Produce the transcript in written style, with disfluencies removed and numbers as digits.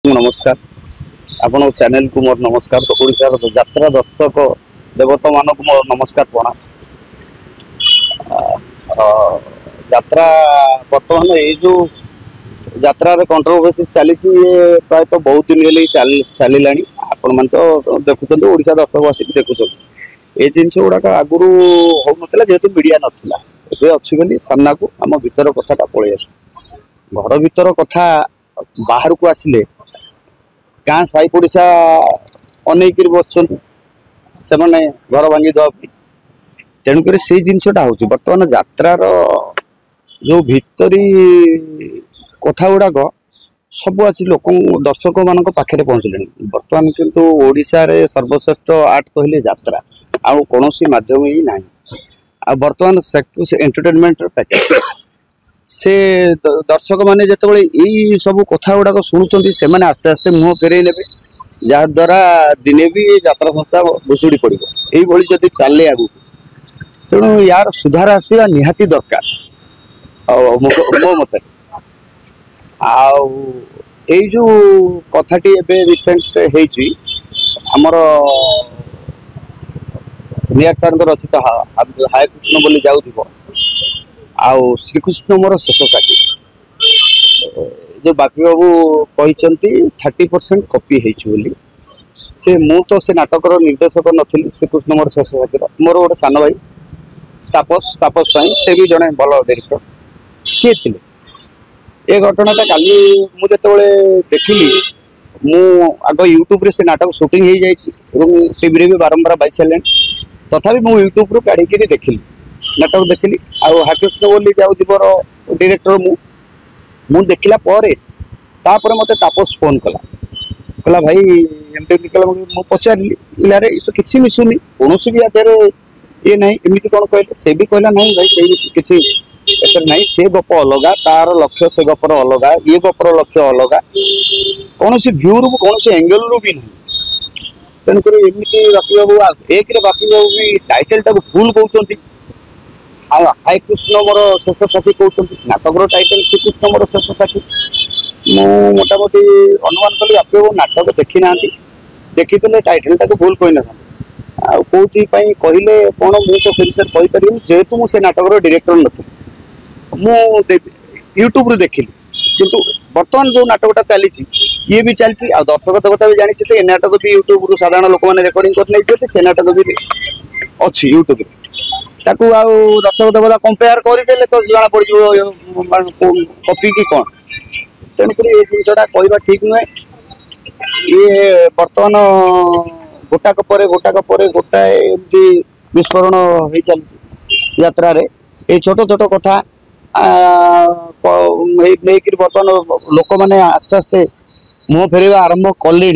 नमस्कार आपण चैनल को मोर नमस्कार। तो ओडिशार यात्रा दर्शक देवता मान को मोर नमस्कार प्रणाम। यात्रा बर्तमान ये जो यात्रा कंट्रोवर्सी चली प्राय तो बहुत दिन हेल्ले चलला आपण मान तो देखुं ओडिशा दर्शक आसिक देखुं ये जिनस गुड़ाक आगुरी हो ना जेहेतु मीडिया नाला ए अच्छी बोली सामना को आम भर कथा पलि आस घर भर कथा बाहर को आसिले गाँ साई पड़िशा अनेक बस से घर भांगी देवाई तेणुक से जिनसा हूँ बर्तमान यात्रार जो भीतरी कथा गुड़ाक सब आसी लोक दर्शक मान पाखे पहुँचले। बर्तमान किंतु ओडिशा रे सर्वश्रेष्ठ आर्ट कहले यात्रा आउ कौन मध्यम ही ना आ बर्तमान एंटरटेनमेंट पैकेज से दर्शक माने जिते यही सब कथा गुड़ाक शुणुंट से आस्ते आस्ते मुह फेरई ने जहाद्वारा दिने भी यात्रा संस्था भुशुड़ी पड़ो यही जदि चले आगू तेणु यार सुधार आसवा निहाती दरकार मो मत जो कथाटी रिसेंट होमर निया सर रचित हाय कृष्ण बोली जाऊ आउ श्रीकृष्ण मोर शेष साथी जो बापी बाबू कहते 30% कॉपी होली से मु तो से नाटकर निर्देशक नी श्रीकृष्ण मोर शेष साथी मोर गोटे सान भाई तापस स्वाई से भी जड़े भल डायरेक्टर सी थे ये घटनाटा काली मुझे देखिली मु आग यूट्यूब रे से नाटक शूटिंग हो जाए टीवी भी बारंबार बाई सारे तथापि मु यूट्यूब रू काढ़ी देखिली नाटक देखिली आउ हाकृष्ण बोली जाऊ जीवर डायरेक्टर मु देखला तापर मते तापस फोन कला भाई एमती मु पचारि पिलारे तो किसी मिसुनी कौन भी आधार ये ना एमती कौन कहले से भी कहला नहीं भाई किसी नहीं से गप अलग तार लक्ष्य से गपर अलग ये गपर लक्ष्य अलग कौन भ्यू रू कौन एंगल रू भी नहीं तेणुक एमती बापी बाबू एक बापी बाबू भी टाइटल टाक भूल कहते हाय कृष्ण मोर शेष साथी कहते नाटक टाइटल श्रीकृष्ण मोर शेष साथी मु मोटामोटी अनुमान कली बापी बाबू नाटक देखी ना देखी टाइटल टाक भूल कही ना कौथि कहले कौन मुझे से विषय कहीपर जेहेतु मुझे नाटक डायरेक्टर नी मु यूट्यूब देखिली किंतु बर्तमान जो नाटकटा चली ये भी चलती आ दर्शक देवता भी जानी तो ये नाटक भी यूट्यूब रू साधारण लोक मैंने रेकर्डिंग कर से नाटक भी अच्छी यूट्यूब ताकू आ दर्शक देवता कंपेयर करदे तो जना पड़ कपी कि कौन तेणुक ये जिनसा कहवा ठीक नुहे ये बर्तमान गोटाक गोटाए एमती विस्फोरण हो चलती यात्रा रे ये छोट छोट कथा नहीं बर्तमान लोक मैंने आस्ते आस्ते मुह फेर आरंभ कले।